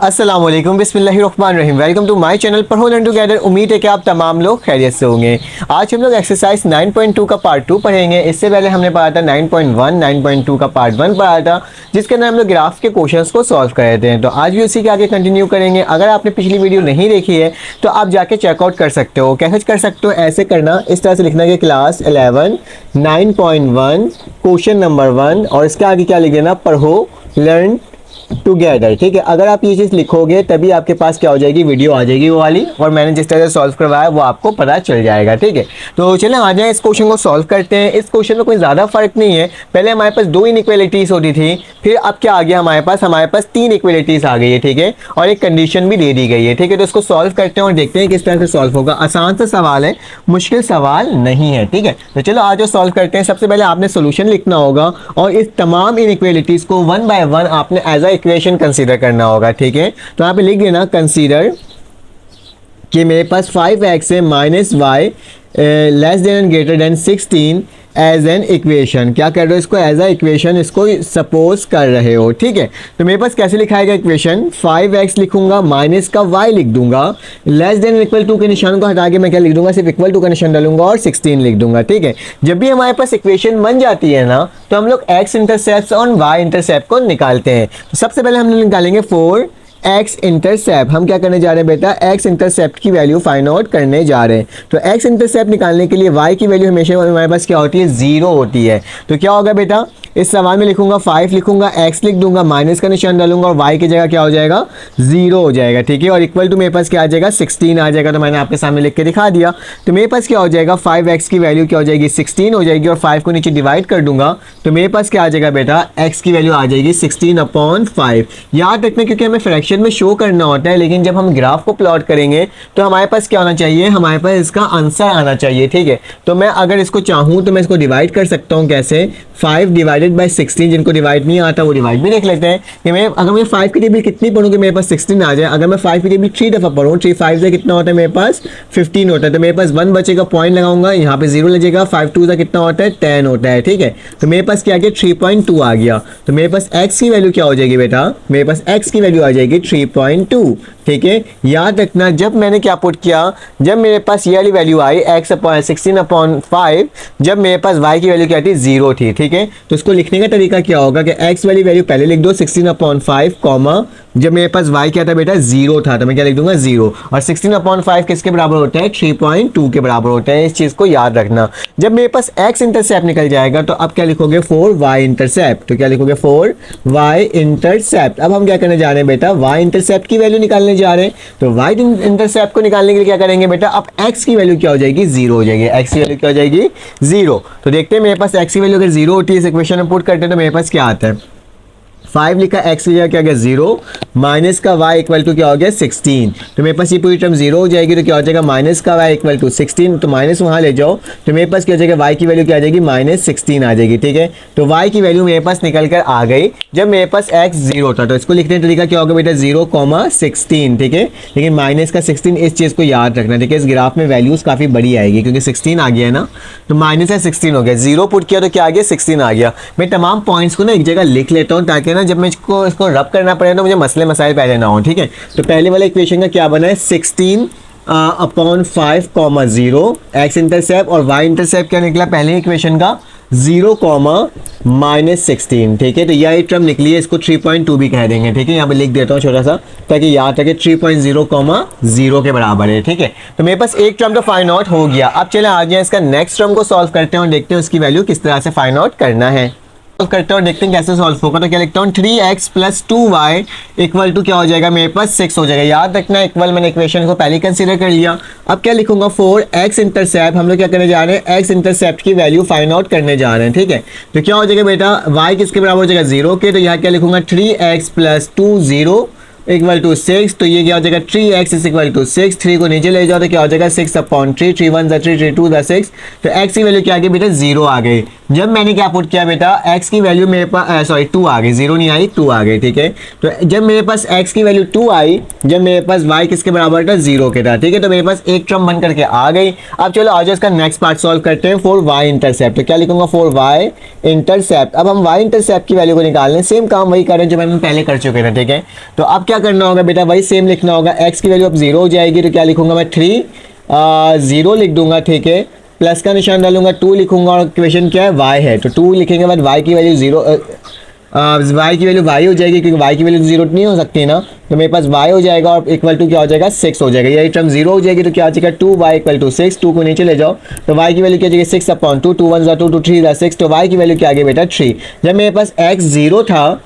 अस्सलामुअलैकुम बिस्मिल्लाहिर्रहमानिर्रहीम। Welcome to my channel पर लर्न टुगेदर। उम्मीद है कि आप तमाम लोग खैरियत से होंगे। आज हम लोग एक्सरसाइज 9.2 का पार्ट 2 पढ़ेंगे। इससे पहले हमने पढ़ा था 9.1, 9.2 का पार्ट 1 पढ़ा था, जिसके अंदर हम लोग ग्राफ के क्वेश्चंस को सॉल्व कर रहे थे। तो आज भी उसी के आगे कंटिन्यू करेंगे। अगर आपने पिछली वीडियो नहीं देखी है तो आप जाके चेकआउट कर सकते हो। कैसे कर सकते हो? ऐसे करना, इस तरह से लिखना कि क्लास 11 9.1 क्वेश्चन नंबर 1 और इसके आगे क्या लिख देना, पढ़ो लर्न टुगेदर। ठीक है, अगर आप ये चीज़ लिखोगे तभी आपके पास क्या हो जाएगी, वीडियो आ जाएगी वो वाली, और मैंने जिस तरह से सॉल्व करवाया वो आपको पता चल जाएगा। ठीक है, तो चलें आ जाएं, इस क्वेश्चन को सॉल्व करते हैं। इस क्वेश्चन में कोई ज़्यादा फर्क नहीं है। पहले हमारे पास दो इनइक्वालिटीज़ होती थी, फिर अब क्या आ गया हमारे पास तीन इक्वालिटीज़ आ गई है। ठीक है, और एक कंडीशन भी दे दी गई है। ठीक है, तो इसको सॉल्व करते हैं और देखते हैं किस तरह से सॉल्व होगा। आसान सा सवाल है, मुश्किल सवाल नहीं है। ठीक है, तो चलो आज सॉल्व करते हैं। सबसे पहले आपने सोल्यूशन लिखना होगा और इस तमाम इनइक्वालिटीज़ को वन बाय वन आपने एज अ इक्वेशन कंसीडर करना होगा। ठीक है, तो यहाँ पे लिख देना कंसीडर कि मेरे पास 5x है minus y less than and greater than 16 as an equation. क्या कर रहे हो? इसको एज अ इक्वेशन इसको सपोज कर रहे हो। ठीक है, तो मेरे पास कैसे लिखाएगा इक्वेशन, 5x लिखूंगा, माइनस का y लिख दूंगा, लेस देन इक्वल टू के निशान को हटा के मैं क्या लिख दूंगा, सिर्फ इक्वल टू का निशान डालूंगा और 16 लिख दूंगा। ठीक है, जब भी हमारे पास इक्वेशन बन जाती है ना, तो हम लोग x इंटरसेप्ट और y इंटरसेप्ट को निकालते हैं। तो सबसे पहले हम निकालेंगे 4x इंटरसेप्ट। हम क्या करने जा रहे हैं बेटा, x इंटरसेप्ट की वैल्यू फाइंड आउट करने जा रहे हैं। तो x इंटरसेप्ट निकालने के लिए y की वैल्यू हमेशा हमारे पास क्या होती है, 0 होती है। तो क्या होगा बेटा, इस सवाल में लिखूंगा 5 लिखूंगा, x लिख दूंगा, माइनस का निशान डालूंगा और y की जगह क्या हो जाएगा, 0 हो जाएगा। ठीक है, और इक्वल टू मेरे पास क्या आ जाएगा, 16 आ जाएगा। तो मैंने आपके सामने लिख के दिखा दिया। तो मेरे पास क्या हो जाएगा, 5x की वैल्यू क्या हो जाएगी, 16 हो जाएगी, और 5 को नीचे डिवाइड कर दूंगा तो मेरे पास क्या आ जाएगा बेटा, x की वैल्यू आ जाएगी 16/5। याद रखना, क्योंकि हमें फ्रैक्शन में शो करना होता है, लेकिन जब हम ग्राफ को प्लॉट करेंगे तो हमारे पास क्या होना चाहिए, हमारे पास इसका आंसर आना चाहिए। ठीक है, तो मैं अगर इसको चाहूँ तो मैं इसको डिवाइड कर सकता हूँ। कैसे, 5 डिवाइडेड बाई 16, जिनको डिवाइड नहीं आता वो डिवाइड भी देख लेते हैं कि मैं अगर मैं 5 की टेबल कितनी पढ़ूंगी मेरे पास 16 आ जाए। अगर मैं 5 की टेबल 3 दफ़ा पढ़ूँ, 3 5 से कितना होता है मेरे पास 15 होता है। तो मेरे पास 1 बचेगा, पॉइंट लगाऊंगा, यहाँ पे 0 लगेगा, 5 2 से कितना होता है 10 होता है। ठीक है, तो मेरे पास क्या आ गया, 3.2 आ गया। तो मेरे पास x की वैल्यू क्या हो जाएगी बेटा, मेरे पास x की वैल्यू आ जाएगी 3.2। ठीक है, याद रखना, जब मैंने क्या पुट किया, जब मेरे पास ये वाली वैल्यू आई x/16/5, जब मेरे पास y की वैल्यू क्या थी, 0 थी। ठीक है, तो इसको लिखने का तरीका क्या होगा कि x वाली वैल्यू पहले लिख दो 16/5 कॉमा, जब मेरे पास y क्या था बेटा, 0 था, तो मैं क्या लिख दूंगा 0, और 16/5 किसके बराबर होता है, 3.2 के बराबर होता है। इस चीज़ को याद रखना। जब मेरे पास x इंटरसेप्ट निकल जाएगा तो अब क्या लिखोगे, 4y इंटरसेप्ट। तो क्या लिखोगे, 4y इंटरसेप्ट। अब हम क्या करने जा रहे हैं बेटा, y इंटरसेप्ट की वैल्यू निकालने जा रहे हैं। तो y इंटरसेप्ट को निकालने के लिए क्या करेंगे बेटा, अब x की वैल्यू क्या हो जाएगी, 0 हो जाएगी। x की वैल्यू क्या हो जाएगी, 0। तो देखते हैं मेरे पास x की वैल्यू अगर 0 होती है, इस इक्वेशन में पुट करते हैं तो मेरे पास क्या आता है, 5 लिखा, x की जगह क्या गया 0, माइनस का y इक्वल टू क्या हो गया 16। तो मेरे पास ये पूरी टर्म 0 हो जाएगी। तो क्या हो जाएगा, माइनस का y इक्वल टू 16, तो माइनस वहाँ ले जाओ तो मेरे पास क्या हो जाएगा, y की वैल्यू क्या आ जाएगी, -16 आ जाएगी। ठीक है, तो y की वैल्यू मेरे पास निकल कर आ गई जब मेरे पास x 0 था। तो इसको लिखने का तरीका क्या होगा बेटा, 0,16। ठीक है, लेकिन माइनस का 16, इस चीज़ को याद रखना। ठीक है, इस ग्राफ में वैल्यूज़ काफ़ी बड़ी आएगी क्योंकि 16 आ गया है ना, तो माइनस का 16 हो गया, 0 पुट किया तो क्या आ गया, 16 आ गया। मैं तमाम पॉइंट्स को ना एक जगह लिख लेता हूँ ताकि ना जब मैं इसको रब करना पड़े तो मुझे मसले मसाइल पहले ना हो। ठीक है, तो पहले वाले इक्वेशन का क्या बना है, 16/5, 0 x इंटरसेप्ट, और y इंटरसेप्ट क्या निकला पहले इक्वेशन का, 0, -16। ठीक है, तो यह टर्म निकली है, इसको 3.2 भी कह देंगे। ठीक है, यहाँ पे लिख देता हूँ छोटा सा ताकि याद रखे, 3.0, के बराबर है। ठीक है, तो मेरे पास एक टर्म तो फाइंड आउट हो गया। अब चले आ जाए इसका नेक्स्ट टर्म को सॉल्व करते हैं और देखते हैं उसकी वैल्यू किस तरह से फाइंड आउट करना है। सॉल्व करते हैं और देखते हैं कैसे सॉल्व होगा। तो क्या लिखता हूँ, 3x + 2y इक्वल टू क्या हो जाएगा, मेरे पास 6 हो जाएगा। याद रखना, इक्वल मैंने इक्वेशन को पहले कंसीडर कर लिया। अब क्या लिखूंगा, 4x इंटरसेप्ट, हम लोग क्या करने जा रहे हैं, x इंटरसेप्ट की वैल्यू फाइंड आउट करने जा रहे हैं। ठीक है, तो क्या हो जाएगा बेटा, y किसके बराबर हो जाएगा, 0 के। तो यहाँ क्या लिखूंगा, 3x + 2 0 इक्वल टू 6। तो ये क्या हो जाएगा, 3x इक्वल टू 6, 3 को नीचे ले जाओ तो क्या हो जाएगा, 6/3, 3 1 3 3 2 6। तो x की वैल्यू क्या आ गई बेटा, 0 आ गई। जब मैंने क्या पुट किया बेटा, x की वैल्यू मेरे पास सॉरी 2 आ गई, 0 नहीं आई 2 आ गई, ठीक है। तो जब मेरे पास x की वैल्यू 2 आई, जब मेरे पास y किसके बराबर था, 0 के था, ठीक है। तो मेरे पास एक टर्म बन करके आ गई। अब चलो आज इसका नेक्स्ट पार्ट सॉल्व करते हैं फॉर y इंटरसेप्ट। तो क्या लिखूंगा, फॉर y इंटरसेप्ट। अब हम y इंटरसेप्ट की वैल्यू को निकालने, सेम काम वही करें जो मैंने पहले कर चुके थे, ठीक है। तो अब क्या करना होगा बेटा, वही सेम लिखना होगा। x की वैल्यू अब 0 हो जाएगी, तो क्या लिखूंगा मैं, 0 लिख दूंगा, ठीक है। प्लस का निशान डालूंगा, 2 लिखूंगा, और इक्वेशन क्या है, y है, तो 2 लिखेंगे बाद y की वैल्यू 0, y की वैल्यू y हो जाएगी, क्योंकि y की वैल्यू 0 नहीं हो सकती ना। तो मेरे पास y हो जाएगा और इक्वल टू क्या हो जाएगा, 6 हो जाएगा। यही टर्म 0 हो जाएगी, तो क्या हो जाएगा, 2y इक्वल टू 6। 2 को नीचे ले जाओ, तो y की वैल्यू क्या हो जाएगी, 6/2, 2 1 2 2 3 6, तो y की वैल्यू क्या आ गई बेटा, 3। जब मेरे पास x 0 था,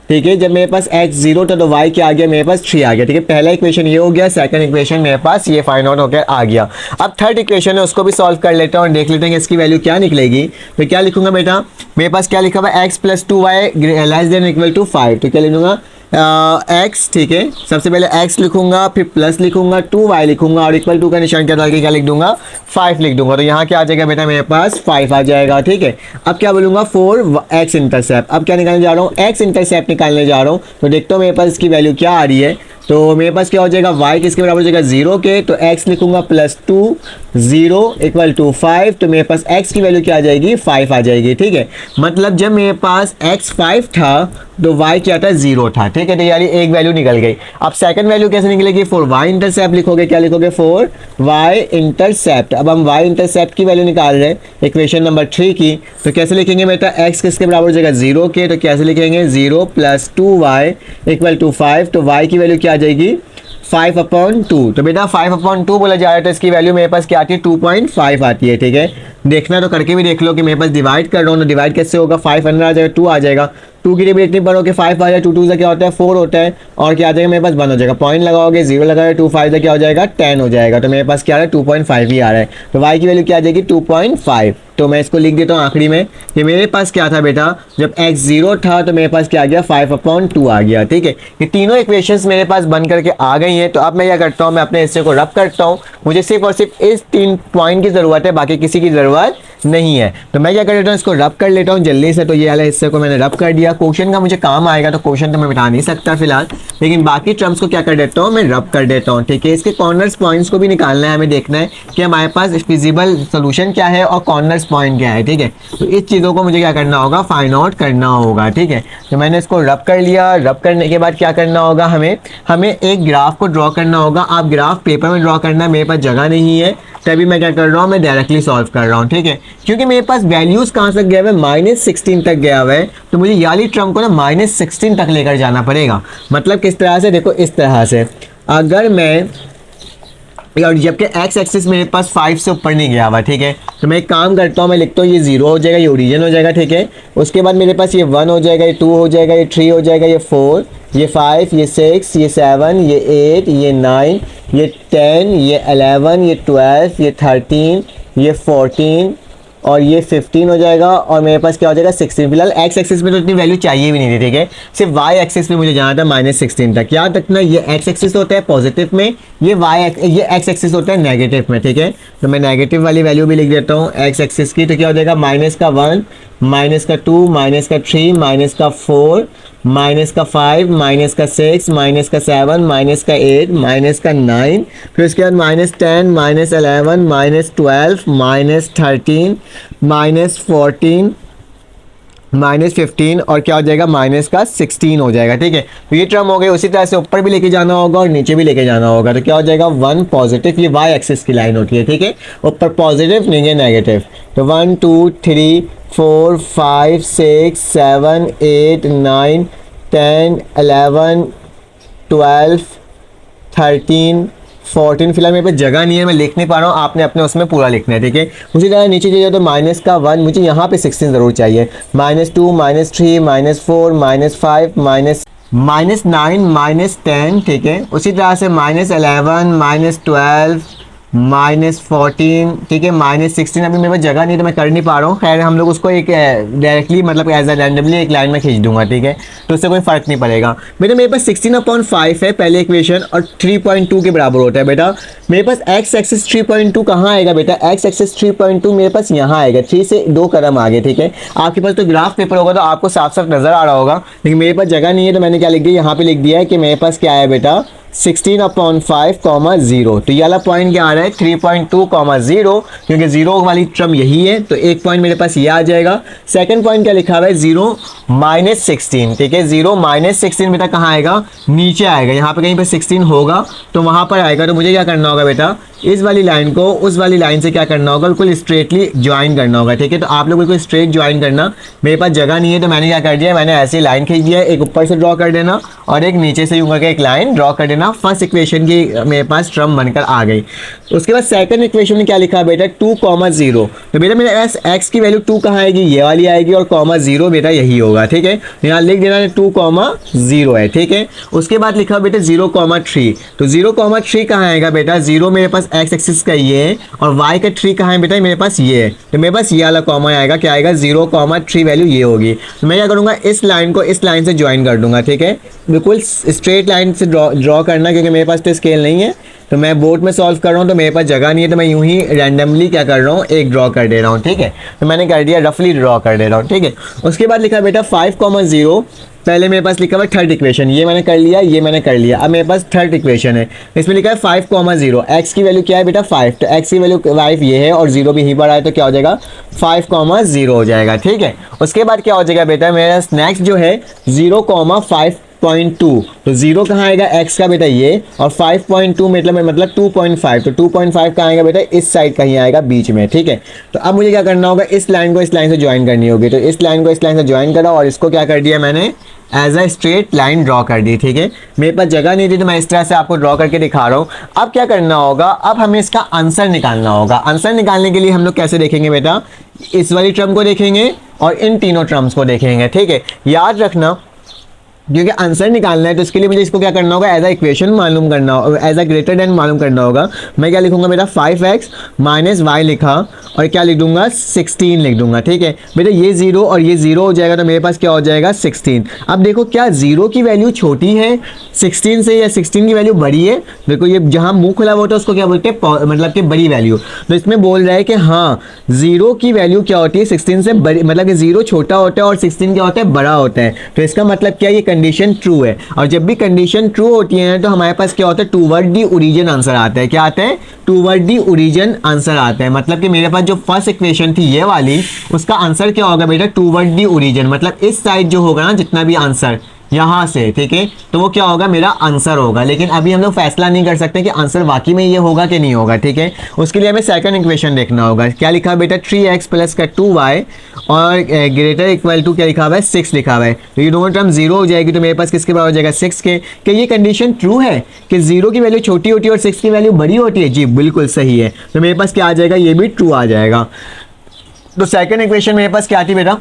ठीक है, जब मेरे पास x 0 था, तो y क्या आ गया, मेरे पास 3 आ गया, ठीक है। पहला इक्वेशन ये हो गया, सेकंड इक्वेशन मेरे पास ये फाइंड आउट होकर आ गया। अब थर्ड इक्वेशन है, उसको भी सॉल्व कर लेते हैं और देख लेते हैं कि इसकी वैल्यू क्या निकलेगी। तो क्या लिखूंगा बेटा, मेरे पास क्या लिखा हुआ है, x + 2y less than equal to 5। तो क्या लिखूंगा, x, ठीक है। सबसे पहले x लिखूंगा, फिर प्लस लिखूंगा, 2y लिखूंगा, और इक्वल टू का निशान क्या डाल के क्या लिख दूंगा, 5 लिख दूंगा। तो यहाँ क्या आ जाएगा बेटा, मेरे पास 5 आ जाएगा, ठीक है। अब क्या बोलूंगा, फॉर x इंटरसेप्ट। अब क्या निकालने जा रहा हूँ, x इंटरसेप्ट निकालने जा रहा हूँ। तो देखता हूँ मेरे पास इसकी वैल्यू क्या आ रही है। तो मेरे पास क्या हो जाएगा, y किसके बराबर हो जाएगा, 0 के। तो x लिखूंगा +2 0 इक्वल टू 5। तो मेरे पास x की वैल्यू क्या आ जाएगी, 5 आ जाएगी, ठीक है। मतलब जब मेरे पास x 5 था, तो y क्या था, 0 था, ठीक है। तो यानी एक वैल्यू निकल गई। अब सेकंड वैल्यू कैसे निकलेगी, फॉर y इंटरसेप्ट लिखोगे, क्या लिखोगे, फॉर y इंटरसेप्ट। अब हम y इंटरसेप्ट की वैल्यू निकाल रहे हैं इक्वेशन नंबर 3 की। तो कैसे लिखेंगे बेटा, x किसके बराबर हो जाएगा, 0 के। तो कैसे लिखेंगे, 0 + 2y इक्वल टू 5। तो y की वैल्यू क्या आ जाएगी, 5/2। तो बेटा 5/2 बोला जा रहा है, तो इसकी वैल्यू मेरे पास क्या आती है, 2.5 आती है, ठीक है। देखना तो करके भी देख लो कि मेरे पास डिवाइड कर रहा हूँ, तो डिवाइड कैसे होगा, 5 अंदर आ जाएगा, 2 आ जाएगा। 2 की डिग्री इतनी पढ़ोगे, 5 आ जाएगा, 2 2 से क्या होता है, 4 होता है, और क्या आ जाएगा मेरे पास 1 हो जाएगा। पॉइंट लगाओगे, 0 लगाओगे, 2 5 से क्या हो जाएगा, 10 हो जाएगा। तो मेरे पास क्या आ रहा है, 2.5 ही आ रहा है। तो y की वैल्यू क्या आ जाएगी, 2.5। तो मैं इसको लिख देता हूँ आखिरी में कि मेरे पास क्या था बेटा, जब x 0 था, तो मेरे पास क्या आ गया, 5/2 आ गया, ठीक है। ये तीनों इक्वेशंस मेरे पास बन करके आ गई हैं। तो अब मैं क्या करता हूँ, मैं अपने हिस्से को रब करता हूँ। मुझे सिर्फ और सिर्फ इस 3 पॉइंट की ज़रूरत है, बाकी किसी की ज़रूरत नहीं है। तो मैं क्या कर लेता हूँ, इसको रब कर लेता हूँ जल्दी से। तो ये वाले हिस्से को मैंने रब कर दिया। क्वेश्चन का मुझे काम आएगा, तो क्वेश्चन तो मैं बिठा नहीं सकता फिलहाल, लेकिन बाकी टर्म्स को क्या कर देता हूँ, मैं रब कर देता हूँ, ठीक है। इसके कॉर्नर्स पॉइंट्स को भी निकालना है, हमें देखना है कि हमारे पास फिजिबल सोल्यूशन क्या है और कॉर्नर्स पॉइंट क्या है, ठीक है। तो इस चीज़ों को मुझे क्या करना होगा, फाइंड आउट करना होगा, ठीक है। तो मैंने इसको रब कर लिया। रब करने के बाद क्या करना होगा, हमें एक ग्राफ को ड्रॉ करना होगा। आप ग्राफ पेपर में ड्रॉ करना, मेरे पास जगह नहीं है, तभी मैं क्या कर रहा हूँ, मैं डायरेक्टली सॉल्व कर रहा हूँ, ठीक है। क्योंकि मेरे पास वैल्यूज कहाँ तक गया हुआ है, -16 तक गया हुआ है। तो मुझे याली टर्म को ना -16 तक लेकर जाना पड़ेगा। मतलब किस तरह से, देखो इस तरह से, अगर मैं, और जबकि x एक्सिस मेरे पास 5 से ऊपर नहीं गया हुआ, ठीक है। तो मैं एक काम करता हूँ, मैं लिखता हूँ ये 0 हो जाएगा, ये ओरिजिन हो जाएगा, ठीक है। उसके बाद मेरे पास ये 1 हो जाएगा, ये 2 हो जाएगा, ये 3 हो जाएगा, ये 4, ये 5, ये 6, ये 7, ये 8, ये 9, ये 10, ये 11, ये 12, ये 13, ये 14 और ये 15 हो जाएगा, और मेरे पास क्या हो जाएगा, 16। फिलहाल x एक्सिस में तो इतनी वैल्यू चाहिए भी नहीं थी, ठीक है। सिर्फ y एक्सिस में मुझे जाना था -16 तक। याद रखना, ये x एक्सिस होता है पॉजिटिव में, ये x एक्सिस होता है नेगेटिव में, ठीक है। तो मैं नेगेटिव वाली वैल्यू भी लिख देता हूँ x एक्सिस की। तो क्या हो जाएगा, -1, -2, -3, -4, -5, -6, -7, -8, -9, फिर उसके बाद -10, -11, -12, -13, -14, -15 और क्या हो जाएगा, -16 हो जाएगा, ठीक है। तो ये टर्म हो गई। उसी तरह से ऊपर भी लेके जाना होगा और नीचे भी लेके जाना होगा। तो क्या हो जाएगा, 1 पॉजिटिव, ये y एक्सिस की लाइन होती है, ठीक है। ऊपर पॉजिटिव, नीचे नेगेटिव। तो 1 2 3 4 5 6 7 8 9 10 11 12 13 14। फिलहाल मेरे पास जगह नहीं है, मैं लिख नहीं पा रहा हूँ, आपने अपने उसमें पूरा लिखना है, ठीक है। उसी तरह नीचे चाहिए तो -1, मुझे यहाँ पे 16 ज़रूर चाहिए, -2, -3, -4, -5, -9, -10, ठीक है। उसी तरह से -11, -12, -14, ठीक है, -16। अभी मेरे पास जगह नहीं है तो मैं कर नहीं पा रहा हूँ। खैर हम लोग उसको एक डायरेक्टली मतलब एज अ रैंडमली एक लाइन में खींच दूंगा, ठीक है, तो उससे कोई फ़र्क नहीं पड़ेगा। बेटा मेरे पास 16/5 है पहले इक्वेशन और 3.2 के बराबर होता है। बेटा मेरे पास एक्स एक्सिस 3.2 कहाँ आएगा? बेटा एक्स एक्सिस 3.2 मेरे पास यहाँ आएगा, 3 से 2 कदम आगे, ठीक है। आपके पास तो ग्राफ पेपर होगा तो आपको साफ साफ नजर आ रहा होगा, लेकिन मेरे पास जगह नहीं है तो मैंने क्या लिख दिया, यहाँ पे लिख दिया है कि मेरे पास क्या है बेटा 16/5, 0। तो ये वाला पॉइंट क्या आ रहा है 3.2, 0, क्योंकि 0 वाली टर्म यही है तो एक पॉइंट मेरे पास ये आ जाएगा। सेकंड पॉइंट क्या लिखा हुआ है 0 -16, ठीक है। 0 -16 बेटा कहाँ आएगा? नीचे आएगा, यहाँ पे कहीं पे 16 होगा तो वहाँ पर आएगा। तो मुझे क्या करना होगा बेटा, इस वाली लाइन को उस वाली लाइन से क्या करना होगा, बिल्कुल स्ट्रेटली ज्वाइन करना होगा, ठीक है। तो आप लोग बिल्कुल स्ट्रेट ज्वाइन करना। मेरे पास जगह नहीं है तो मैंने क्या कर दिया, मैंने ऐसी लाइन खींच दिया, एक ऊपर से ड्रॉ कर देना और एक नीचे से यूं करके एक लाइन ड्रॉ कर देना। फर्स्ट इक्वेशन की मेरे पास टर्म बनकर आ गई। उसके बाद सेकंड इक्वेशन में क्या लिखा है बेटा 2, 0। तो बेटा मेरे पास एक्स की वैल्यू 2 कहाँ आएगी? ये वाली आएगी और 0 बेटा यही होगा, ठीक है। यहाँ लिख देना 2, 0 है, ठीक है। उसके बाद लिखा बेटा 0,3। तो 0,3 कहाँ आएगा बेटा? 0 मेरे पास एक्स एक्सिस का ये है और y का 3 कहाँ है बेटा? मेरे पास ये है, तो मेरे पास ये वाला कॉमा आएगा, क्या आएगा 0,3 वैल्यू ये होगी। तो मैं क्या करूँगा, इस लाइन को इस लाइन से ज्वाइन कर दूंगा, ठीक है। बिल्कुल स्ट्रेट लाइन से ड्रॉ करना, क्योंकि मेरे पास तो स्केल नहीं है तो मैं बोर्ड में सॉल्व कर रहा हूँ तो मेरे पास जगह नहीं है तो मैं यूं ही रैंडमली क्या कर रहा हूँ, एक ड्रॉ कर दे रहा हूँ, ठीक है। तो मैंने कर दिया, रफली ड्रॉ कर दे रहा हूँ, ठीक है। उसके बाद लिखा बेटा 5,0, पहले मेरे पास लिखा हुआ थर्ड इक्वेशन, ये मैंने कर लिया, ये मैंने कर लिया। अब मेरे पास थर्ड इक्वेशन है, इसमें लिखा है 5,0, एक्स की वैल्यू क्या है बेटा 5, तो एक्स की वैल्यू 5 ये है और 0 भी यहीं पर आए तो क्या हो जाएगा 5,0 हो जाएगा, ठीक है। उसके बाद क्या हो जाएगा बेटा, मेरा नेक्स्ट जो है 0,5.2, तो 0 कहाँ आएगा एक्स का बेटा ये, और 5.2 मतलब 2.5, तो 2.5 कहाँ आएगा बेटा इस साइड कहीं आएगा बीच में, ठीक है। तो अब मुझे क्या करना होगा, इस लाइन को इस लाइन से ज्वाइन करनी होगी, तो इस लाइन को इस लाइन से ज्वाइन करा और इसको क्या कर दिया मैंने as a straight line draw कर दी, ठीक है। मेरे पास जगह नहीं थी तो मैं इस तरह से आपको ड्रॉ करके दिखा रहा हूँ। अब क्या करना होगा, अब हमें इसका आंसर निकालना होगा। आंसर निकालने के लिए हम लोग कैसे देखेंगे बेटा, इस वाली टर्म को देखेंगे और इन तीनों टर्म्स को देखेंगे, ठीक है। याद रखना क्योंकि आंसर निकालना है तो इसके लिए मुझे इसको क्या करना होगा, एज अ इक्वेशन मालूम करना होगा, एज अ ग्रेटर देन मालूम करना होगा। मैं क्या लिखूंगा बेटा 5x - y लिखा और क्या लिख दूंगा 16 लिख दूंगा, ठीक है। बेटा ये 0 और ये 0 हो जाएगा तो मेरे पास क्या हो जाएगा 16। अब देखो क्या 0 की वैल्यू छोटी है 16 से या 16 की वैल्यू बड़ी है? देखो ये जहां मुंह खुला हुआ होता है उसको क्या बोलते हैं, मतलब कि बड़ी वैल्यू। तो इसमें बोल रहा है कि हाँ 0 की वैल्यू क्या होती है 16 से बड़ी, मतलब कि 0 छोटा होता है और 16 क्या होता है बड़ा होता है। तो इसका मतलब क्या, ये कंडीशन ट्रू है। और जब भी कंडीशन ट्रू होती है तो हमारे पास क्या होता है टूवर्ड दी ओरिजिन आंसर आता है। क्या आता है? टूवर्ड दी ओरिजिन आंसर आता है। मतलब कि मेरे पास जो फर्स्ट इक्वेशन थी ये वाली, उसका आंसर क्या होगा बेटा टूवर्ड दी ओरिजिन, मतलब इस साइड जो होगा ना जितना भी आंसर यहाँ से, ठीक है, तो वो क्या होगा मेरा आंसर होगा। लेकिन अभी हम लोग फैसला नहीं कर सकते कि आंसर वाकई में ये होगा कि नहीं होगा, ठीक है। उसके लिए हमें सेकंड इक्वेशन देखना होगा। क्या लिखा है बेटा 3x प्लस का 2y और ग्रेटर इक्वल टू क्या लिखा हुआ है 6 लिखा हुआ है। तो ये दोनों टर्म 0 हो जाएगी तो मेरे पास किसके बराबर हो जाएगा 6 के। क्या ये कंडीशन ट्रू है कि 0 की वैल्यू छोटी होती है और 6 की वैल्यू बड़ी होती है? जी बिल्कुल सही है। तो मेरे पास क्या आ जाएगा, ये भी ट्रू आ जाएगा। तो सेकंड इक्वेशन मेरे पास क्या थी बेटा,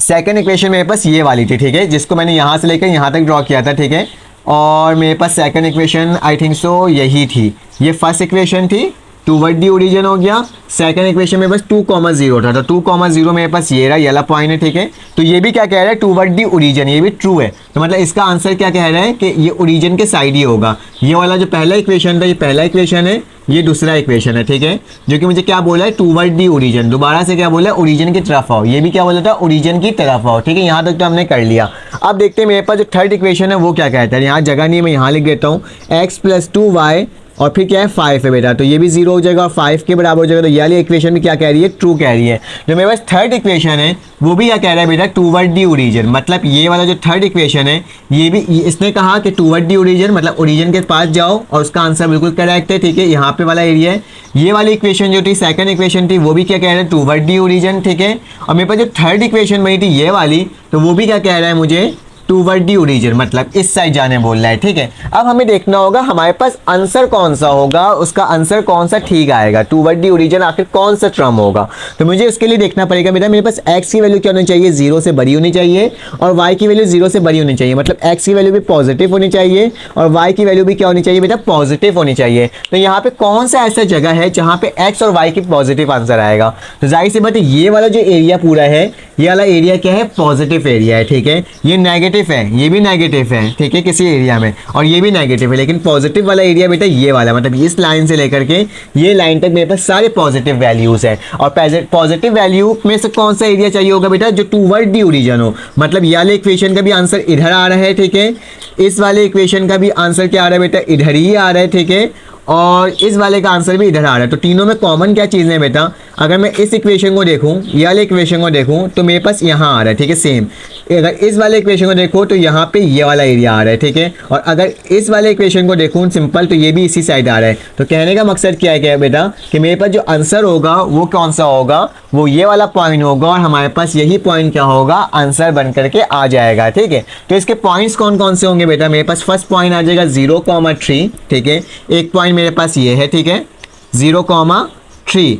सेकंड इक्वेशन मेरे पास ये वाली थी, ठीक है, जिसको मैंने यहाँ से लेकर यहाँ तक ड्रॉ किया था, ठीक है। और मेरे पास second equation I think so यही थी। ये फर्स्ट इक्वेशन थी, टूवर्ड दी ओरिजिन हो गया। सेकंड इक्वेशन में बस 2,0 था, तो 2,0 मेरे पास ये रहा, ये वाला पॉइंट है, ठीक है। तो ये भी क्या कह रहा है टूवर्ड दी ओरिजिन, ये भी ट्रू है। तो मतलब इसका आंसर क्या कह रहा है कि ये ओरिजिन के साइड ही होगा। ये वाला जो पहला इक्वेशन था ये पहला इक्वेशन है, ये दूसरा इक्वेशन है, ठीक है, जो कि मुझे क्या बोला है टूवर्ड दी ओरिजिन। दोबारा से क्या बोला है ओरिजिन की तरफ आओ, ये भी क्या बोला था ओरिजिन की तरफ आओ, ठीक है। यहाँ तक तो हमने कर लिया। अब देखते हैं मेरे पास जो थर्ड इक्वेशन है वो क्या कहता है। यहाँ जगह नहीं है, मैं यहाँ लिख देता हूँ x + 2y और फिर क्या है 5 है बेटा, तो ये भी 0 हो जाएगा और 5 के बराबर हो जाएगा। तो ये वाली इक्वेशन भी क्या कह रही है ट्रू कह रही है। जो मेरे पास थर्ड इक्वेशन है वो भी क्या कह रहा है बेटा टूवर्ड दी ओरिजिन। मतलब ये वाला जो थर्ड इक्वेशन है ये भी इसने कहा कि टूवर्ड दी ओरिजिन मतलब ओरिजिन के पास जाओ और उसका आंसर बिल्कुल करेक्ट है, ठीक है। यहाँ पे वाला एरिया है। ये वाली इक्वेशन जो थी सेकंड इक्वेशन थी वो भी क्या कह रहा है टूवर्ड दी ओरिजिन, ठीक है। और मेरे पास जो थर्ड इक्वेशन बनी थी ये वाली, तो वो भी क्या कह रहा है मुझे टूवर्ड दी ओरिजिन, मतलब इस साइड जाने बोल रहा है, ठीक है। अब हमें देखना होगा हमारे पास आंसर कौन सा होगा, उसका आंसर कौन सा ठीक आएगा, टूवर्ड दी ओरिजिन आखिर कौन सा टर्म होगा। तो मुझे उसके लिए देखना पड़ेगा बेटा, मेरे पास x की वैल्यू क्या होनी चाहिए, 0 से बड़ी होनी चाहिए, और y की वैल्यू 0 से बड़ी होनी चाहिए, मतलब x की वैल्यू भी पॉजिटिव होनी चाहिए और y की वैल्यू भी क्या होनी चाहिए बेटा, पॉजिटिव होनी चाहिए। तो यहाँ पे कौन सा ऐसा जगह है जहाँ पे x और y की पॉजिटिव आंसर आएगा। तो जाहिर सी बात है ये वाला जो एरिया पूरा है, ये वाला एरिया क्या है, पॉजिटिव एरिया है, ठीक है। ये नेगेटिव है, ये भी नेगेटिव है, ठीक है, किसी एरिया में, और ये भी नेगेटिव है, लेकिन पॉजिटिव वाला एरिया बेटा ये वाला, मतलब इस लाइन से लेकर के ये लाइन तक मेरे पास सारे पॉजिटिव वैल्यूज है। और पॉजिटिव वैल्यू में से कौन सा एरिया चाहिए होगा बेटा, जो टूवर्ड दी ओरिजिन हो, मतलब ये वाले इक्वेशन का भी आंसर इधर आ रहा है, ठीक है, इस वाले इक्वेशन का भी आंसर क्या आ रहा है बेटा, इधर ही आ रहा है, ठीक है, और इस वाले का आंसर भी इधर आ रहा है। तो तीनों में कॉमन क्या चीज़ है बेटा, अगर मैं इस इक्वेशन को देखूं, ये वाले इक्वेशन को देखूं, तो मेरे पास यहाँ आ रहा है, ठीक है, सेम। अगर इस वाले इक्वेशन को देखो तो यहाँ पे ये वाला एरिया आ रहा है, ठीक है, और अगर इस वाले इक्वेशन को देखूं सिंपल, तो ये भी इसी साइड आ रहा है। तो कहने का मकसद क्या है क्या बेटा, कि मेरे पास जो आंसर होगा वो कौन सा होगा, वो ये वाला पॉइंट होगा, और हमारे पास यही पॉइंट क्या होगा, आंसर बन करके आ जाएगा, ठीक है। तो इसके पॉइंट्स कौन कौन से होंगे बेटा, मेरे पास फर्स्ट पॉइंट आ जाएगा 0,3, ठीक है, एक पॉइंट मेरे पास ये है, ठीक है, 0,3,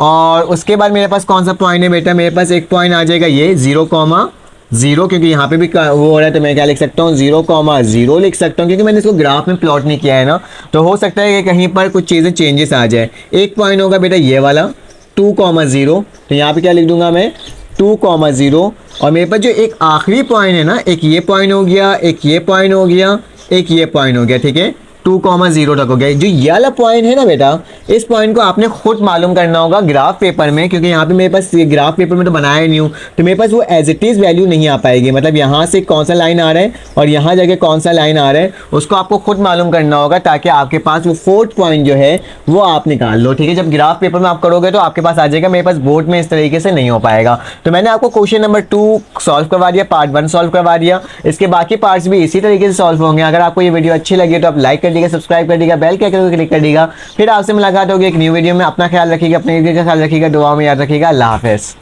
और उसके बाद मेरे पास कौन सा पॉइंट है बेटा, मेरे पास एक पॉइंट आ जाएगा ये 0,0, क्योंकि यहाँ पे भी वो हो रहा है, तो मैं क्या लिख सकता हूँ, 0,0 लिख सकता हूँ, क्योंकि मैंने इसको ग्राफ में प्लॉट नहीं किया है ना, तो हो सकता है कि कहीं पर कुछ चीज़ें चेंजेस आ जाए। एक पॉइंट होगा बेटा ये वाला 2,0, तो यहाँ पे क्या लिख दूंगा मैं, 2,0, और मेरे पास जो एक आखिरी पॉइंट है ना, एक ये पॉइंट हो गया, एक ये पॉइंट हो गया, एक ये पॉइंट हो गया, ठीक है, 2,0 तक हो गया। जो ये वाला पॉइंट है ना बेटा, इस पॉइंट को आपने खुद मालूम करना होगा ग्राफ पेपर में, क्योंकि यहाँ पे मेरे पास ये ग्राफ पेपर में तो बनाया ही नहीं हूँ, तो मेरे पास वो एज इट इज़ वैल्यू नहीं आ पाएगी, मतलब यहाँ से कौन सा लाइन आ रहा है और यहाँ जगह कौन सा लाइन आ रहा है, उसको आपको खुद मालूम करना होगा, ताकि आपके पास वो फोर्थ पॉइंट जो है वो आप निकाल लो, ठीक है। जब ग्राफ पेपर में आप करोगे तो आपके पास आ जाएगा, मेरे पास बोर्ड में इस तरीके से नहीं हो पाएगा। तो मैंने आपको क्वेश्चन नंबर 2 सॉल्व करवा दिया, पार्ट 1 सॉल्व करवा दिया, इसके बाकी पार्ट्स भी इसी तरीके से सॉल्व होंगे। अगर आपको ये वीडियो अच्छी लगी तो आप लाइक कर दीजिएगा, सब्सक्राइब कर दीजिएगा, बेल के आइकन को क्लिक कर दीजिएगा। फिर आपसे मुलाकात होगी एक न्यू वीडियो में। अपना ख्याल रखिएगा, अपने का ख्याल रखिएगा, दुआ में याद रखिएगा। अल्लाह हाफिज़।